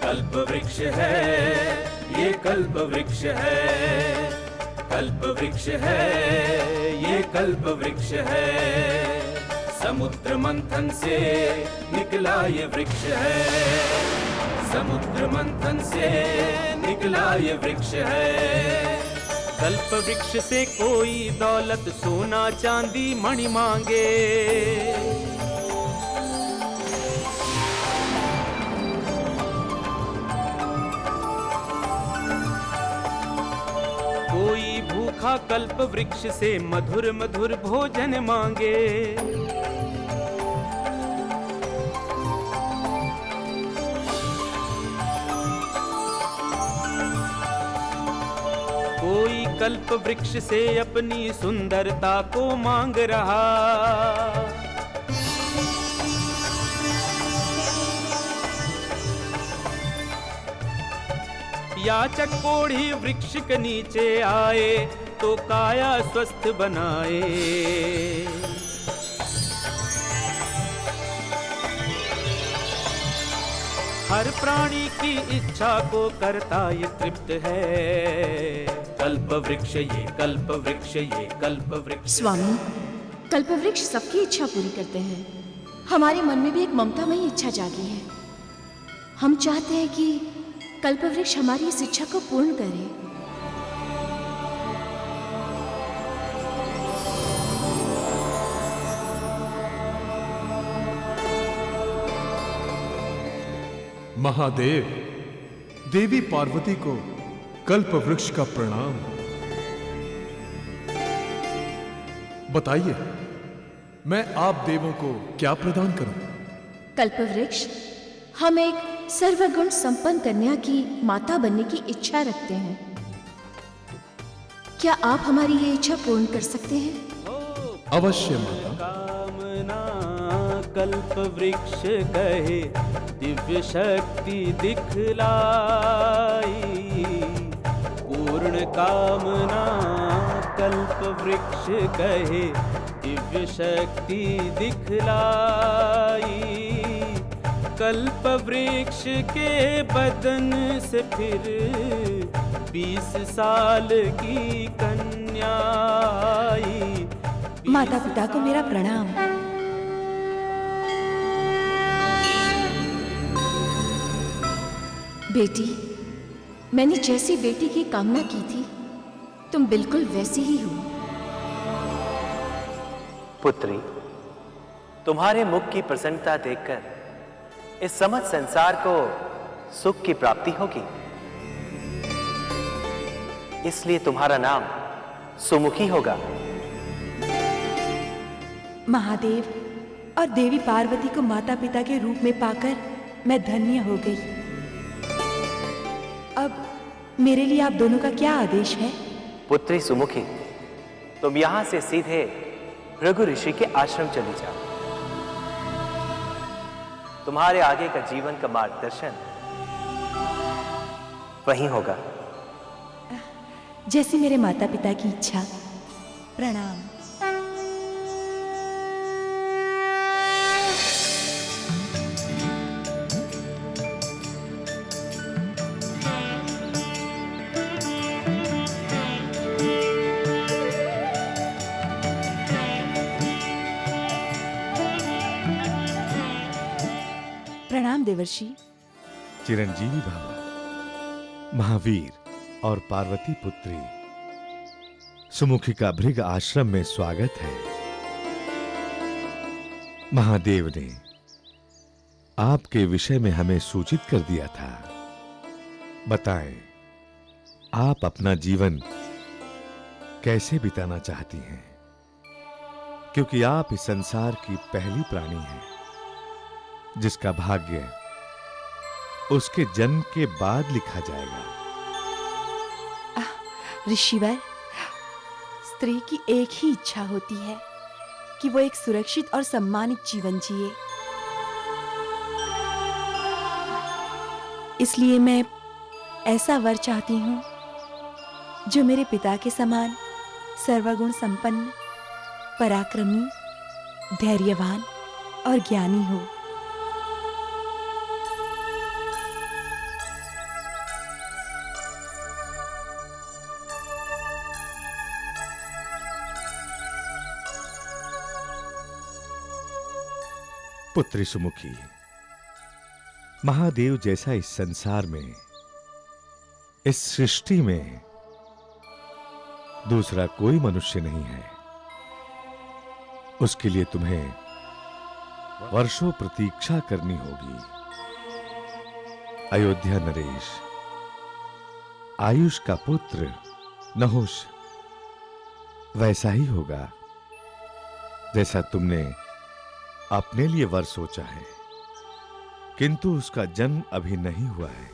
कल्प वृक्ष है, ये कल्प वृक्ष है, कल्प वृक्ष है, ये कल्प वृक्ष है। समुद्र मंथन से निकला ये वृक्ष है, समुद्र मंथन से निकला ये वृक्ष है। कल्प वृक्ष से कोई दौलत सोना चांदी मणि मांगे, कोई भूखा कल्प वृक्ष से मधुर मधुर भोजन मांगे। कोई कल्प वृक्ष से अपनी सुंदरता को मांग रहा, याचक कोढ़ी वृक्ष के नीचे आए तो काया स्वस्थ बनाए। हर प्राणी की इच्छा को करता ये तृप्त है। कल्प वृक्ष ये कल्प वृक्ष ये कल्प वृक्ष। स्वामी, कल्प वृक्ष सबकी इच्छा पूरी करते हैं। हमारे मन में भी एक ममतामयी इच्छा जागी है। हम चाहते हैं कि कल्प वृक्ष हमारी इस इच्छा को पूर्ण करे। महादेव, देवी पार्वती को कल्प वृक्ष का प्रणाम। बताइए, मैं आप देवों को क्या प्रदान करूं? कल्प वृक्ष, हम एक सर्वगुण संपन्न कन्या की माता बनने की इच्छा रखते हैं। क्या आप हमारी ये इच्छा पूर्ण कर सकते हैं? अवश्य माता। कामना कल्प वृक्ष कहे दिव्य शक्ति दिखलाई, पूर्ण कामना कल्प वृक्ष कहे दिव्य शक्ति दिखलाई। कल्प वृक्ष के बदन से फिर 20 साल की कन्या आई। माता पिता को मेरा प्रणाम। बेटी, मैंने जैसी बेटी की कामना की थी, तुम बिल्कुल वैसी ही हो। पुत्री, तुम्हारे मुख की प्रसन्नता देखकर इस समस्त संसार को सुख की प्राप्ति होगी, इसलिए तुम्हारा नाम सुमुखी होगा। महादेव और देवी पार्वती को माता पिता के रूप में पाकर मैं धन्य हो गई। अब मेरे लिए आप दोनों का क्या आदेश है? पुत्री सुमुखी, तुम यहां से सीधे भृगु ऋषि के आश्रम चली जाओ। तुम्हारे आगे का जीवन का मार्गदर्शन वहीं होगा। जैसी मेरे माता पिता की इच्छा। प्रणाम। प्रणाम देवर्षि। चिरंजीवी भव। महावीर और पार्वती पुत्री, सुमुखी का भृग आश्रम में स्वागत है। महादेव ने आपके विषय में हमें सूचित कर दिया था। बताएं, आप अपना जीवन कैसे बिताना चाहती हैं? क्योंकि आप इस संसार की पहली प्राणी हैं जिसका भाग्य उसके जन्म के बाद लिखा जाएगा। ऋषिवर, स्त्री की एक ही इच्छा होती है कि वो एक सुरक्षित और सम्मानित जीवन जिए। इसलिए मैं ऐसा वर चाहती हूं जो मेरे पिता के समान सर्वगुण संपन्न, पराक्रमी, धैर्यवान और ज्ञानी हो। पुत्री सुमुखी, महादेव जैसा इस संसार में, इस सृष्टि में दूसरा कोई मनुष्य नहीं है। उसके लिए तुम्हें वर्षों प्रतीक्षा करनी होगी। अयोध्या नरेश आयुष का पुत्र नहुष वैसा ही होगा जैसा तुमने अपने लिए वर सोचा है, किंतु उसका जन्म अभी नहीं हुआ है।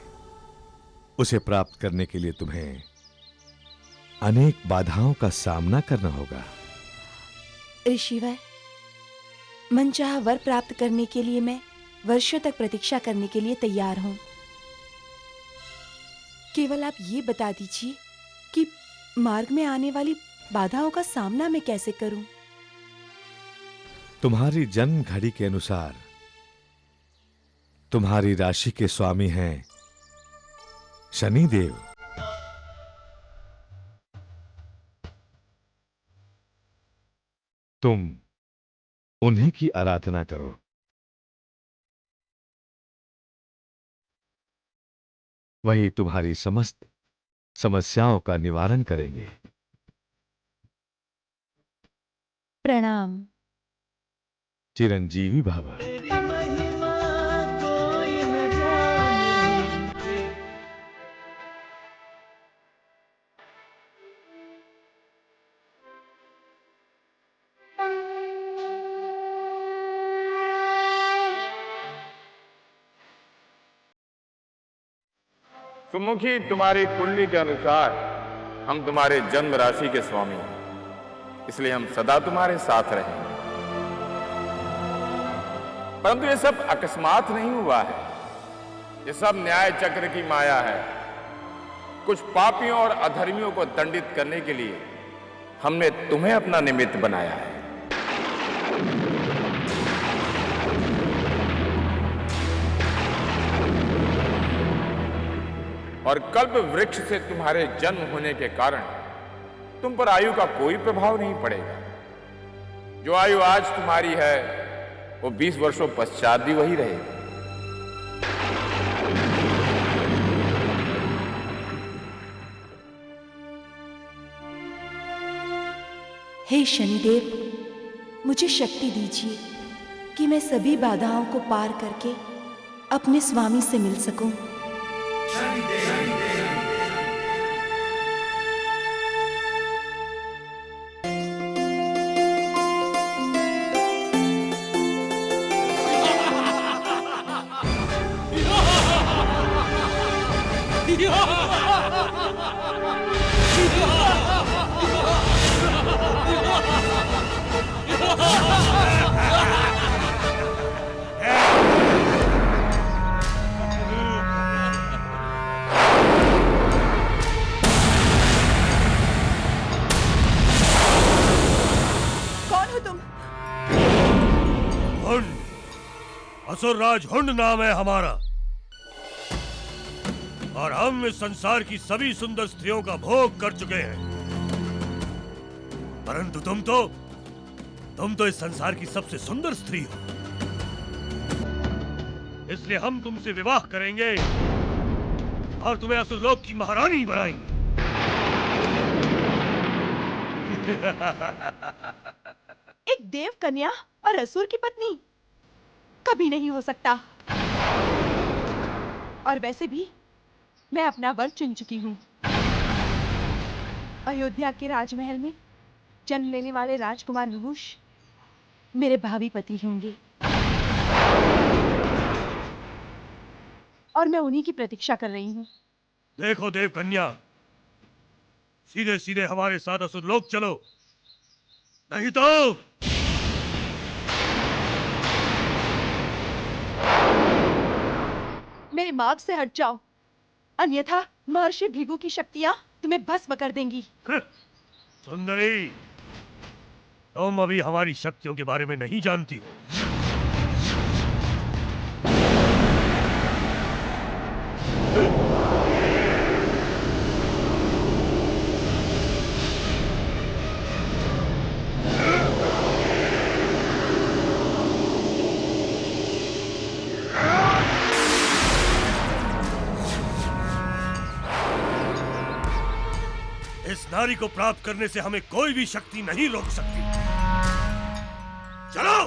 उसे प्राप्त करने के लिए तुम्हें अनेक बाधाओं का सामना करना होगा। ऋषिवर, मनचाहा वर प्राप्त करने के लिए मैं वर्षों तक प्रतीक्षा करने के लिए तैयार हूं। केवल आप ये बता दीजिए कि मार्ग में आने वाली बाधाओं का सामना मैं कैसे करूं? तुम्हारी जन्म घड़ी के अनुसार तुम्हारी राशि के स्वामी हैं शनिदेव। तुम उन्हीं की आराधना करो। वही तुम्हारी समस्त समस्याओं का निवारण करेंगे। प्रणाम। चिरंजीवी भव। सुमुखी, तुम्हारी कुंडली के अनुसार हम तुम्हारे जन्म राशि के स्वामी हैं, इसलिए हम सदा तुम्हारे साथ रहेंगे। परंतु ये सब अकस्मात नहीं हुआ है, ये सब न्याय चक्र की माया है। कुछ पापियों और अधर्मियों को दंडित करने के लिए हमने तुम्हें अपना निमित्त बनाया है। और कल्प वृक्ष से तुम्हारे जन्म होने के कारण तुम पर आयु का कोई प्रभाव नहीं पड़ेगा। जो आयु आज तुम्हारी है वो 20 वर्षों पश्चात भी वही रहेगी। हे शनिदेव, मुझे शक्ति दीजिए कि मैं सभी बाधाओं को पार करके अपने स्वामी से मिल सकूं। असुरराज हुंड नाम है हमारा, और हम इस संसार की सभी सुंदर स्त्रियों का भोग कर चुके हैं। परंतु तुम तो इस संसार की सबसे सुंदर स्त्री हो, इसलिए हम तुमसे विवाह करेंगे और तुम्हें असुरलोक की महारानी बनाएंगे। एक देव कन्या और असुर की पत्नी कभी नहीं हो सकता। और वैसे भी मैं अपना वर चुन चुकी हूँ। अयोध्या के राजमहल में जन्म लेने वाले राजकुमार नहुष मेरे भावी पति होंगे, और मैं उन्हीं की प्रतीक्षा कर रही हूँ। देखो देव कन्या, सीधे सीधे हमारे साथ असुरलोक चलो, नहीं तो मेरे मार्ग से हट जाओ, अन्यथा महर्षि भृगु की शक्तियां तुम्हें भस्म कर देंगी। सुंदरी, तुम अभी हमारी शक्तियों के बारे में नहीं जानती हो। नारी को प्राप्त करने से हमें कोई भी शक्ति नहीं रोक सकती। चलो।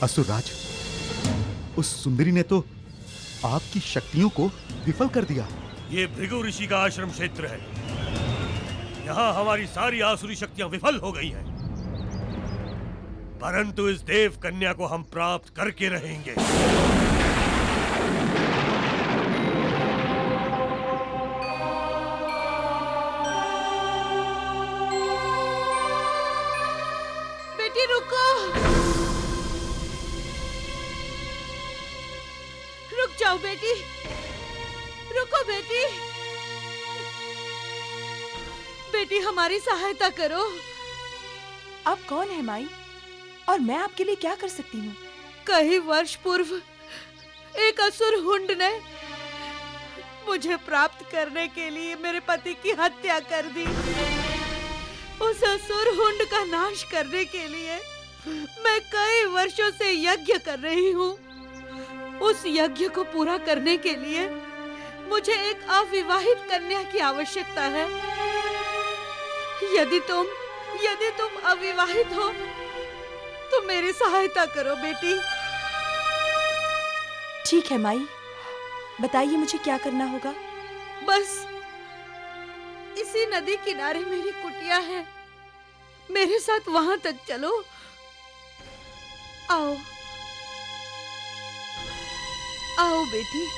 असुरराज, उस सुंदरी ने तो आपकी शक्तियों को विफल कर दिया। ये भृगु ऋषि का आश्रम क्षेत्र है। यहाँ हमारी सारी आसुरी शक्तियां विफल हो गई हैं। परंतु इस देव कन्या को हम प्राप्त करके रहेंगे। बेटी रुको, रुक जाओ बेटी, रुको बेटी। बेटी हमारी सहायता करो। आप कौन है माई, और मैं आपके लिए क्या कर सकती हूँ? कई वर्ष पूर्व एक असुर हुंड ने मुझे प्राप्त करने के लिए मेरे पति की हत्या कर दी। उस असुर हुंड का नाश करने के लिए मैं कई वर्षों से यज्ञ कर रही हूँ। उस यज्ञ को पूरा करने के लिए मुझे एक अविवाहित कन्या की आवश्यकता है। यदि तुम अविवाहित हो तो मेरी सहायता करो बेटी। ठीक है माई, बताइए मुझे क्या करना होगा। बस इसी नदी किनारे मेरी कुटिया है, मेरे साथ वहां तक चलो। आओ आओ बेटी।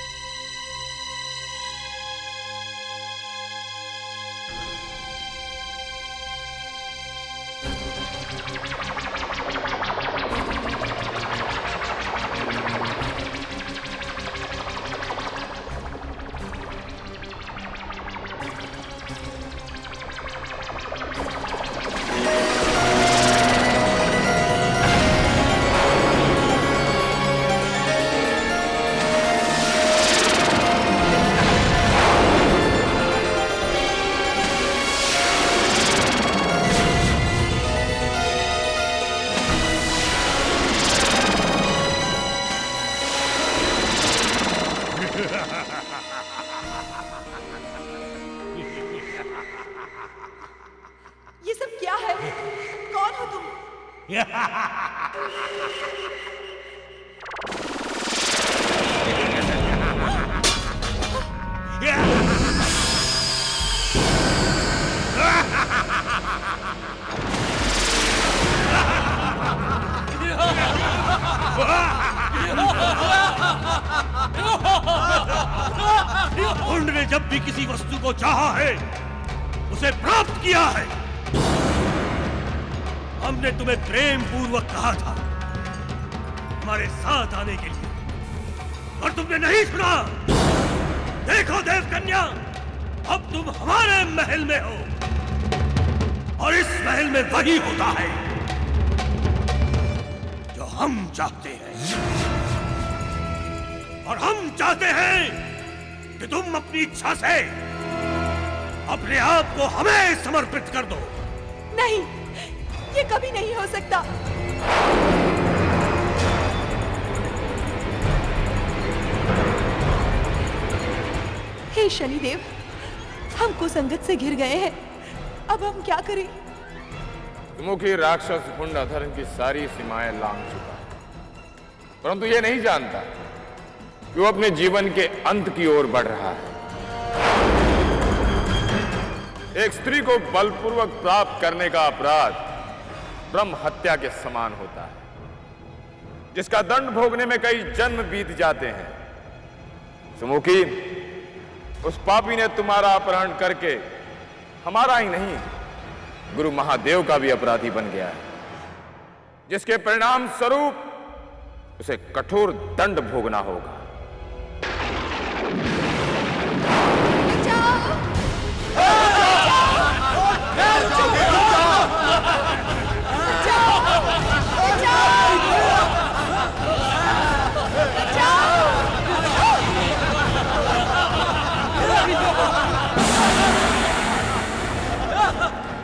ये सब क्या है? कौन हो तुम? हुंड ने जब भी किसी वस्तु को चाहा है उसे प्राप्त किया है। हमने तुम्हें प्रेम पूर्वक कहा था हमारे साथ आने के लिए, और तुमने नहीं सुना। देखो देव कन्या, अब तुम हमारे महल में हो, और इस महल में वही होता है जो हम चाहते हैं। और हम चाहते हैं कि तुम अपनी इच्छा से अपने आप को हमें समर्पित कर दो। नहीं, ये कभी नहीं हो सकता। हे शनिदेव, हम कुसंगत से घिर गए हैं, अब हम क्या करें? सुमुखी राक्षस हुंड अधर्म की सारी सीमाएं लांघ चुका है, परंतु ये नहीं जानता कि वो अपने जीवन के अंत की ओर बढ़ रहा है। एक स्त्री को बलपूर्वक प्राप्त करने का अपराध ब्रह्म हत्या के समान होता है, जिसका दंड भोगने में कई जन्म बीत जाते हैं। सुमुखी, उस पापी ने तुम्हारा अपहरण करके हमारा ही नहीं, गुरु महादेव का भी अपराधी बन गया है, जिसके परिणाम स्वरूप उसे कठोर दंड भोगना होगा।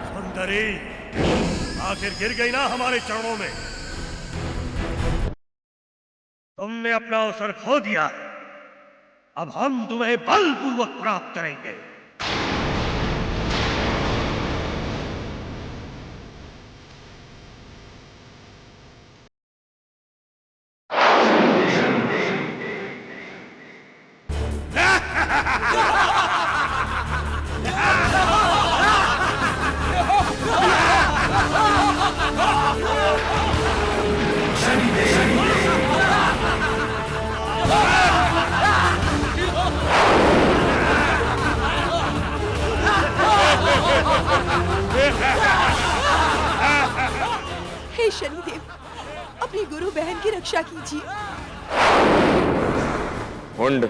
सुंदरी, आखिर गिर गई ना हमारे चरणों में। तुमने अपना अवसर खो दिया, अब हम तुम्हें बलपूर्वक प्राप्त करेंगे। हे शनिदेव, अपनी गुरु बहन की रक्षा कीजिए। हुंड,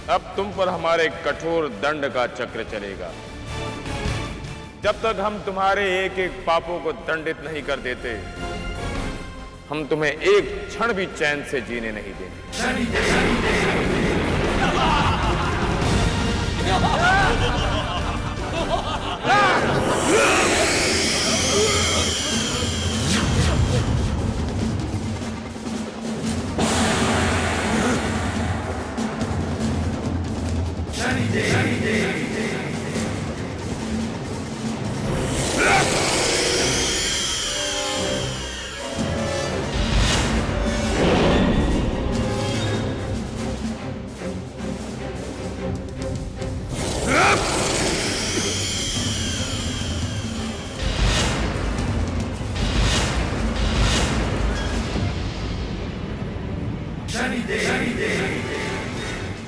अब तुम पर हमारे कठोर दंड का चक्र चलेगा। जब तक हम तुम्हारे एक एक पापों को दंडित नहीं कर देते, हम तुम्हें एक क्षण भी चैन से जीने नहीं देंगे।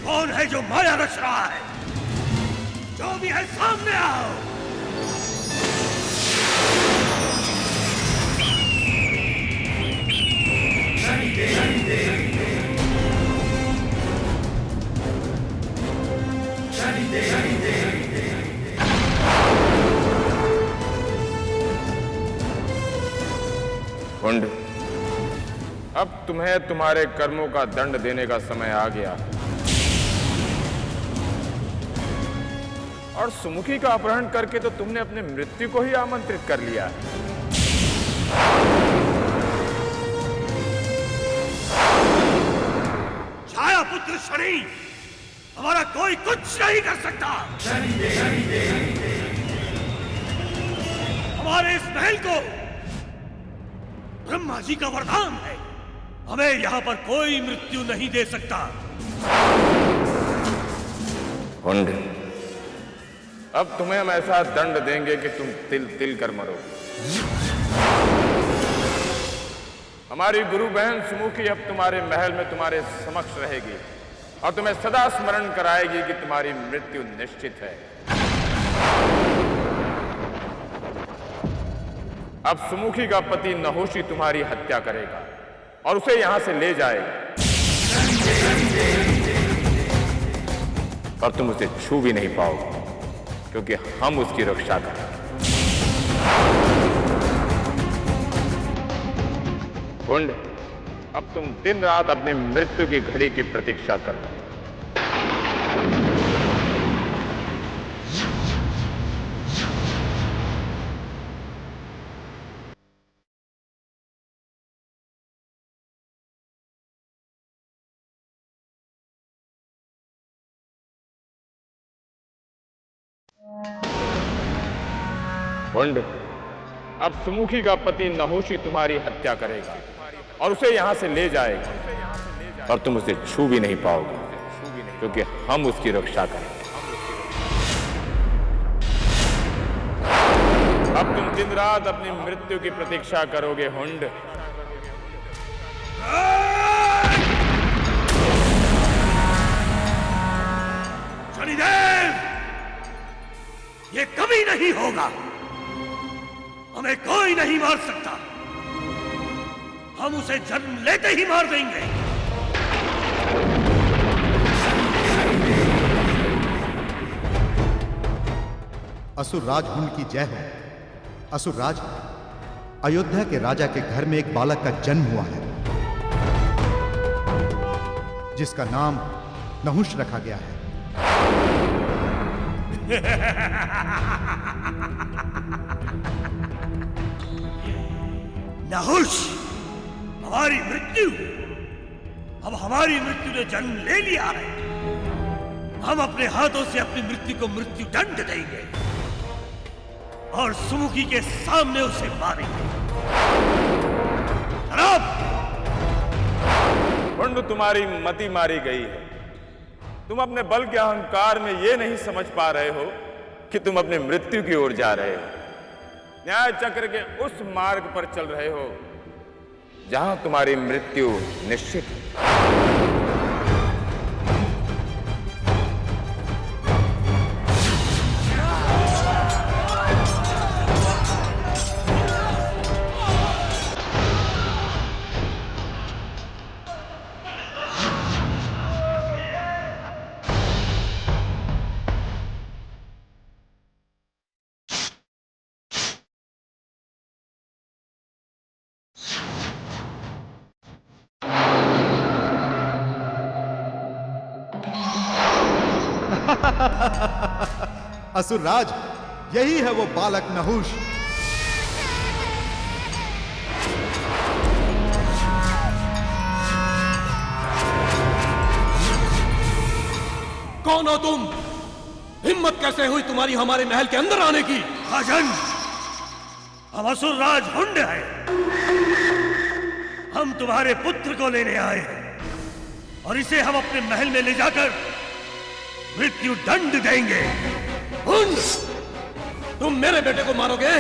कौन है जो माया रच रहा है? जो भी है सामने आओ। हुंड, अब तुम्हें तुम्हारे कर्मों का दंड देने का समय आ गया और सुमुखी का अपहरण करके तो तुमने अपने मृत्यु को ही आमंत्रित कर लिया। छाया पुत्र शनि, हमारा कोई कुछ नहीं कर सकता। हमारे इस महल को ब्रह्मा जी का वरदान है, हमें यहां पर कोई मृत्यु नहीं दे सकता। हुंड, अब तुम्हें हम ऐसा दंड देंगे कि तुम तिल तिल कर मरोगे। हमारी गुरु बहन सुमुखी अब तुम्हारे महल में तुम्हारे समक्ष रहेगी और तुम्हें सदा स्मरण कराएगी कि तुम्हारी मृत्यु निश्चित है। अब सुमुखी का पति नहुषी तुम्हारी हत्या करेगा और उसे यहां से ले जाएगा और तुम उसे छू भी नहीं पाओगे, क्योंकि हम उसकी रक्षा करेंगे। हुंड, अब तुम दिन रात अपनी मृत्यु की घड़ी की प्रतीक्षा करो। हुंड, अब सुमुखी का पति नहुष तुम्हारी हत्या करेगा और उसे यहां से ले जाएगा और तुम उसे छू भी नहीं पाओगे क्योंकि हम उसकी रक्षा करेंगे। अब तुम दिन रात अपनी मृत्यु की प्रतीक्षा करोगे हुंड। शनिदेव, ये कभी नहीं होगा। हमें कोई नहीं मार सकता। हम उसे जन्म लेते ही मार देंगे। असुरराज हुंड की जय हो। असुरराज, अयोध्या के राजा के घर में एक बालक का जन्म हुआ है जिसका नाम नहुष रखा गया है। नहुष, हमारी मृत्यु, अब हमारी मृत्यु ने जन्म ले लिया है। हम अपने हाथों से अपनी मृत्यु को मृत्यु दंड देंगे और सुमुखी के सामने उसे मारेंगे। हुंड, तुम्हारी मति मारी गई है। तुम अपने बल के अहंकार में यह नहीं समझ पा रहे हो कि तुम अपनी मृत्यु की ओर जा रहे हो। न्याय चक्र के उस मार्ग पर चल रहे हो जहां तुम्हारी मृत्यु निश्चित है। असुरराज, यही है वो बालक नहुष। कौन हो तुम? हिम्मत कैसे हुई तुम्हारी हमारे महल के अंदर आने की? राजन, हम असुरराज हुंड है। हम तुम्हारे पुत्र को लेने आए हैं और इसे हम अपने महल में ले जाकर मृत्यु दंड देंगे। हुंड, तुम मेरे बेटे को मारोगे?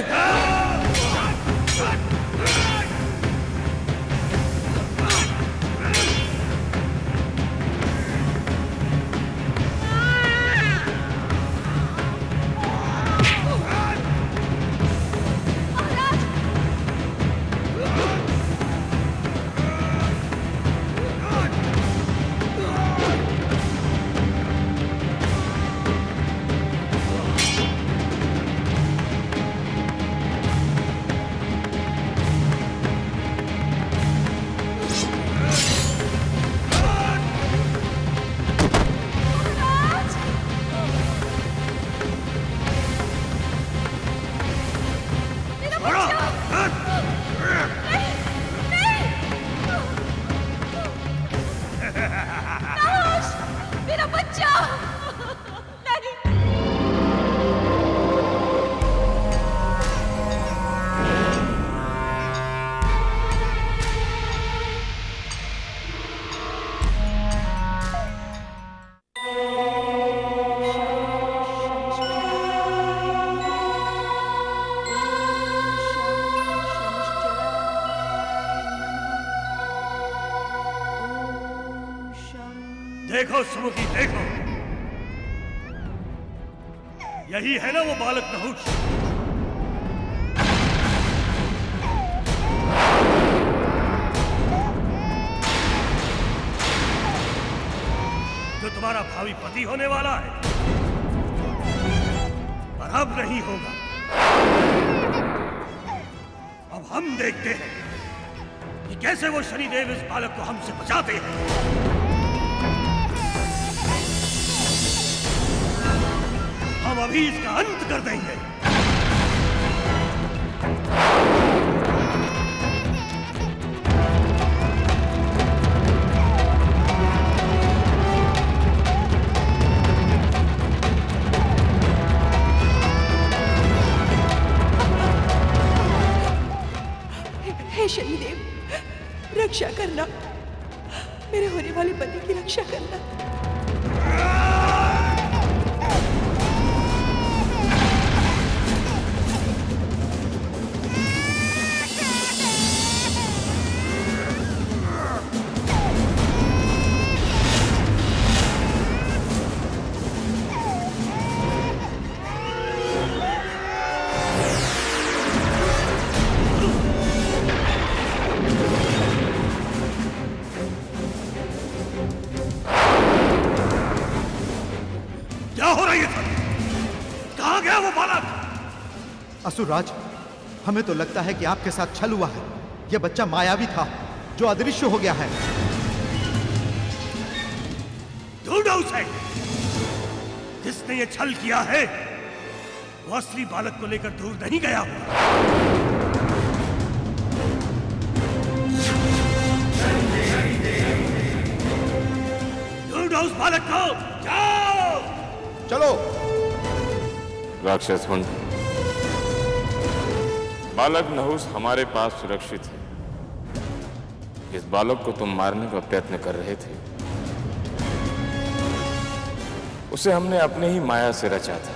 देखो सुमुखी, देखो, यही है ना वो बालक नहुष। जो तुम्हारा भावी पति होने वाला है, पर अब नहीं होगा। अब हम देखते हैं कि कैसे वो शनिदेव इस बालक को हमसे बचाते हैं। हम अभी इसका अंत कर देंगे। वाले पति की रक्षा करना। क्या हो रहा है ये सब? कहां गया वो बालक? असुरराज, हमें तो लगता है कि आपके साथ छल हुआ है। यह बच्चा मायावी था जो अदृश्य हो गया है। ढूंढो उसे। जिसने ये छल किया है वो असली बालक को लेकर दूर नहीं गया होगा। ढूंढो उस बालक को। जाओ। चलो। राक्षस हुंड, बालक नहुस हमारे पास सुरक्षित है। इस बालक को तुम मारने का प्रयत्न कर रहे थे। उसे हमने अपने ही माया से रचा था।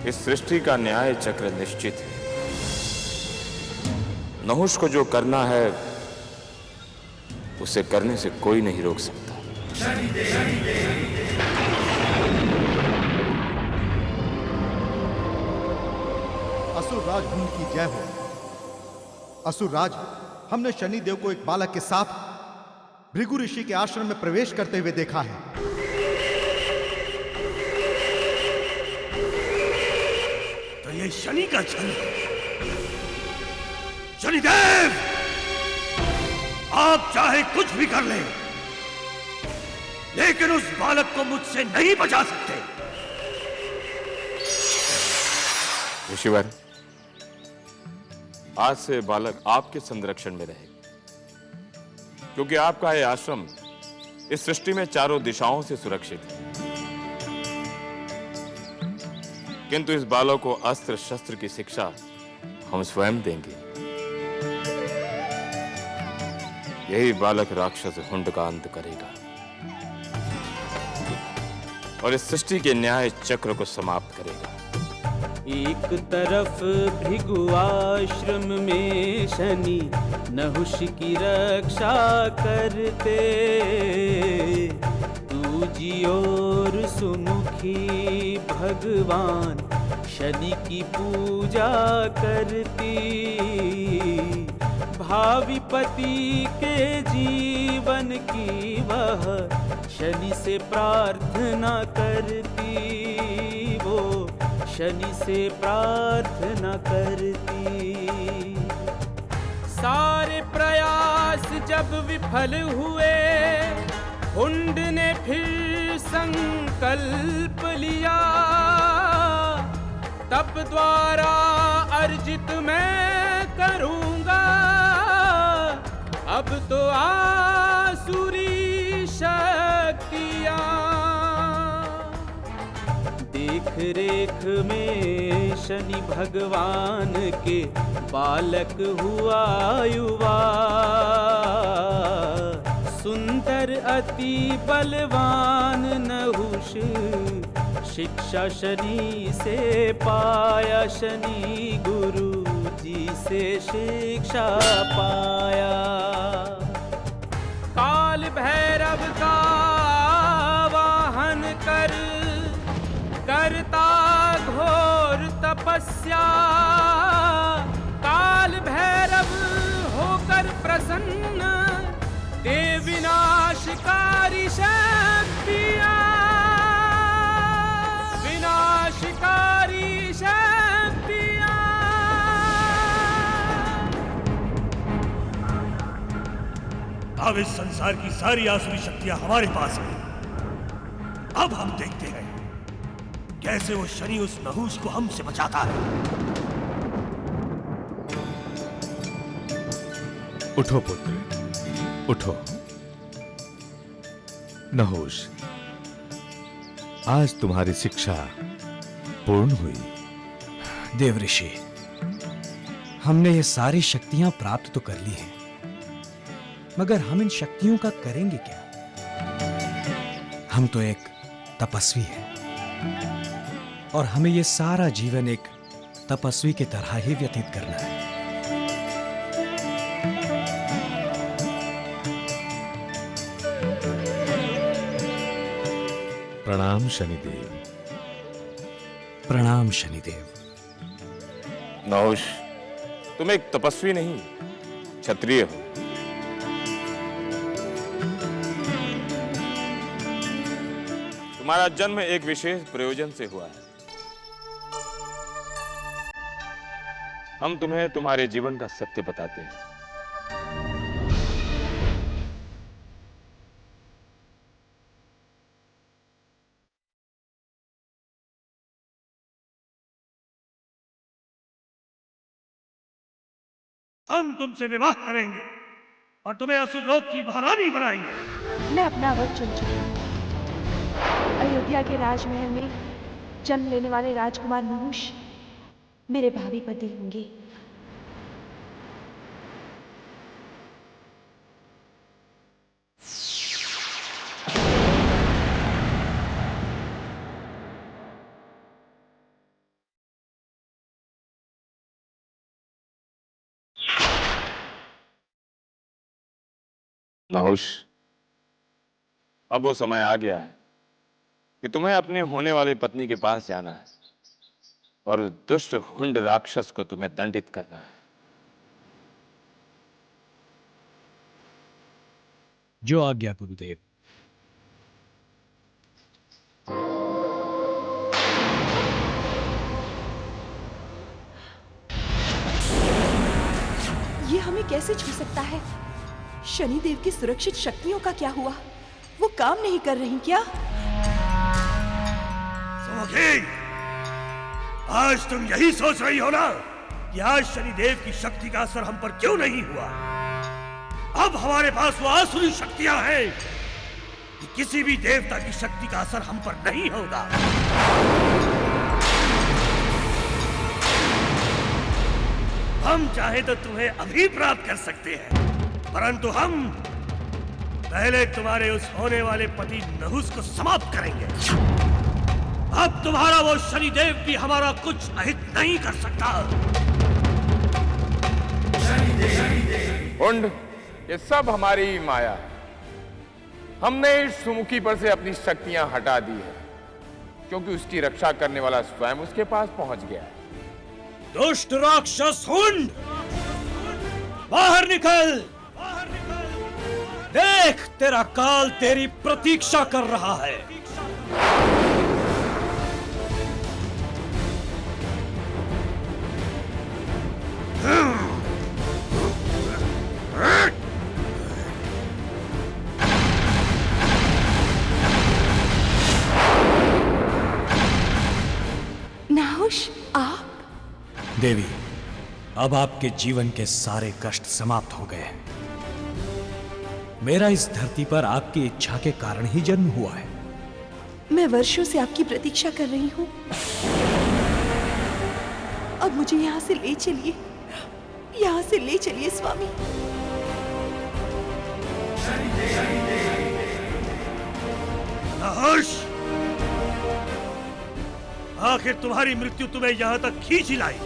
इस सृष्टि का न्याय चक्र निश्चित है। नहुस को जो करना है उसे करने से कोई नहीं रोक सकता। असुरराज हुंड की जय हो। असुरराज, हमने शनिदेव को एक बालक के साथ भृगु ऋषि के आश्रम में प्रवेश करते हुए देखा है। तो ये शनि का छल है। शनिदेव, आप चाहे कुछ भी कर लें, लेकिन उस बालक को मुझसे नहीं बचा सकते। ऋषिवर, आज से बालक आपके संरक्षण में रहेगा, क्योंकि आपका यह आश्रम इस सृष्टि में चारों दिशाओं से सुरक्षित है। किंतु इस बालक को अस्त्र शस्त्र की शिक्षा हम स्वयं देंगे। यही बालक राक्षस हुंड का अंत करेगा और इस सृष्टि के न्याय चक्र को समाप्त करेगा। एक तरफ भृगु आश्रम में शनि नहुष की रक्षा करते, दूजी ओर सुमुखी भगवान शनि की पूजा करती, भावी पति के जीवन की वह शनि से प्रार्थना करती, वो शनि से प्रार्थना करती। सारे प्रयास जब विफल हुए, हुंड ने फिर संकल्प लिया, तप द्वारा अर्जित मैं करूंगा अब तो आसुरी शक्तियां। देख रेख में शनि भगवान के बालक हुआ युवा, सुंदर अति बलवान नहुष शिक्षा शनि से पाया, शनि गुरु जी से शिक्षा पाया। काल भैरव का वाहन कर करता घोर तपस्या, काल भैरव होकर प्रसन्न दे विनाशकारी शक्तियां, विनाशकारी शक्तियां। अब इस संसार की सारी आसुरी शक्तियां हमारे पास हैं। अब हम देखते हैं कैसे वो शनि उस नहुष को हमसे बचाता है। उठो पुत्र, उठो। नहुष, आज तुम्हारी शिक्षा पूर्ण हुई। देव ऋषि, हमने ये सारी शक्तियां प्राप्त तो कर ली हैं, मगर हम इन शक्तियों का करेंगे क्या? हम तो एक तपस्वी हैं और हमें ये सारा जीवन एक तपस्वी की तरह ही व्यतीत करना है। प्रणाम शनिदेव। प्रणाम शनिदेव। नहुष, तुम एक तपस्वी नहीं, क्षत्रिय हो। तुम्हारा जन्म एक विशेष प्रयोजन से हुआ है। हम तुम्हें तुम्हारे जीवन का सत्य बताते हैं। हम तुमसे विवाह करेंगे और तुम्हें असुरलोक की महारानी बनाएंगे। मैं अपना वक्त चुन चुकी हूँ। अयोध्या के राजमहल में जन्म लेने वाले राजकुमार नहुष मेरे भावी पति होंगे। नहुष, अब वो समय आ गया है कि तुम्हें अपने होने वाली पत्नी के पास जाना है और उस दुष्ट हुंड राक्षस को तुम्हें दंडित करना है। जो आज्ञा गुरुदेव। ये हमें कैसे छू सकता है? शनिदेव की सुरक्षित शक्तियों का क्या हुआ? वो काम नहीं कर रही क्या? समझी, आज तुम यही सोच रही हो ना कि आज शनिदेव की शक्ति का असर हम पर क्यों नहीं हुआ? अब हमारे पास वो आसुरी शक्तियां हैं कि किसी भी देवता की शक्ति का असर हम पर नहीं होगा। हम चाहे तो तुम्हें अभी प्राप्त कर सकते हैं, परंतु हम पहले तुम्हारे उस होने वाले पति नहुष को समाप्त करेंगे। अब तुम्हारा वो शनिदेव भी हमारा कुछ अहित नहीं कर सकता। हुंड, ये सब हमारी ही माया है। हमने इस सुमुखी पर से अपनी शक्तियां हटा दी है क्योंकि उसकी रक्षा करने वाला स्वयं उसके पास पहुंच गया है। दुष्ट राक्षस हुंड, बाहर निकल! देख, तेरा काल तेरी प्रतीक्षा कर रहा है। नहुष, आप? देवी, अब आपके जीवन के सारे कष्ट समाप्त हो गए हैं। मेरा इस धरती पर आपकी इच्छा के कारण ही जन्म हुआ है। मैं वर्षों से आपकी प्रतीक्षा कर रही हूँ। अब मुझे यहाँ से ले चलिए, यहाँ से ले चलिए स्वामी। नहुष, आखिर तुम्हारी मृत्यु तुम्हें यहाँ तक खींच ही लाई।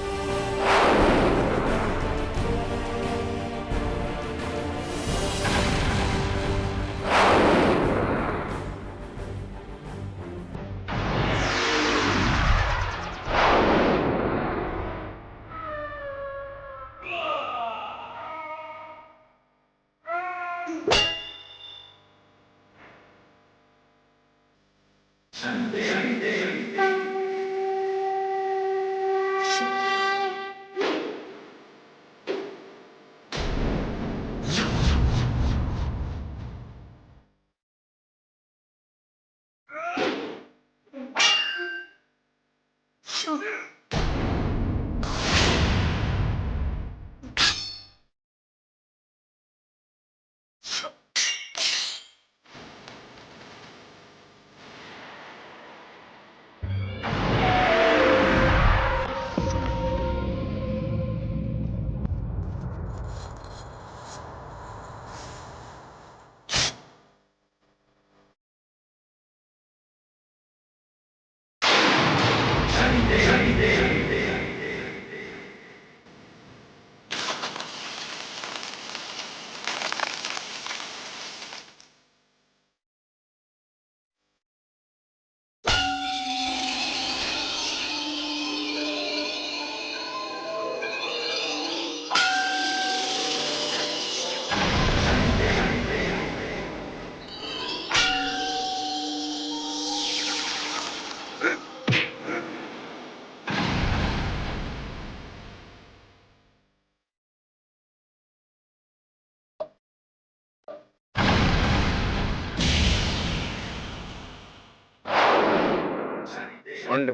उंड,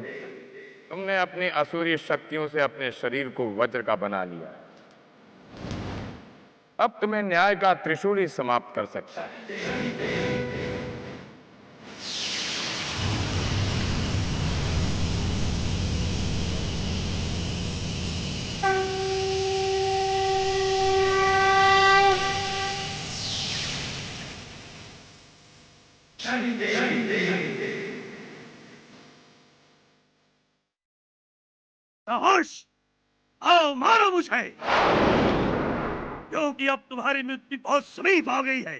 तुमने अपनी असुरी शक्तियों से अपने शरीर को वज्र का बना लिया। अब तुम्हें न्याय का त्रिशूल ही समाप्त कर सकता है। साहस, आओ मारो मुझे, क्योंकि अब तुम्हारी मृत्यु बहुत समीप आ गई है।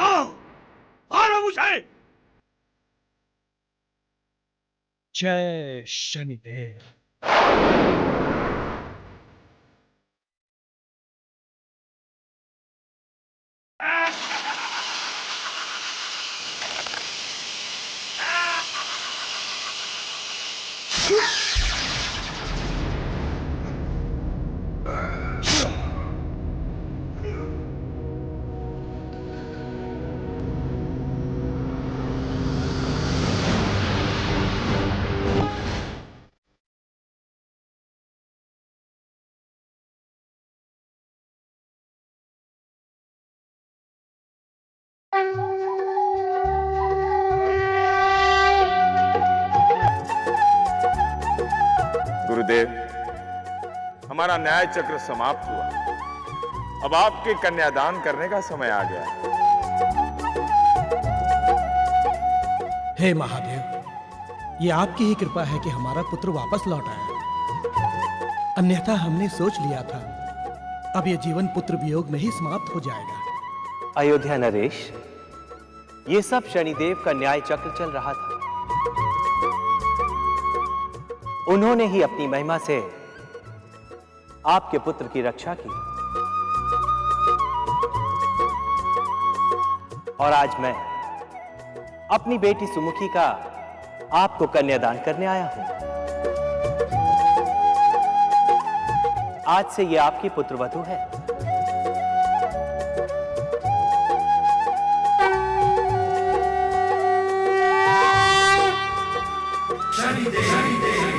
आओ मारो मुझे। जय शनिदेव। गुरुदेव, हमारा न्याय चक्र समाप्त हुआ। अब आपके कन्यादान करने का समय आ गया। हे महादेव, ये आपकी ही कृपा है कि हमारा पुत्र वापस लौट आया। अन्यथा हमने सोच लिया था अब ये जीवन पुत्र वियोग में ही समाप्त हो जाएगा। अयोध्या नरेश, ये सब शनिदेव का न्याय चक्र चल रहा था। उन्होंने ही अपनी महिमा से आपके पुत्र की रक्षा की, और आज मैं अपनी बेटी सुमुखी का आपको कन्यादान करने आया हूं। आज से ये आपकी पुत्रवधू है। शनिदेव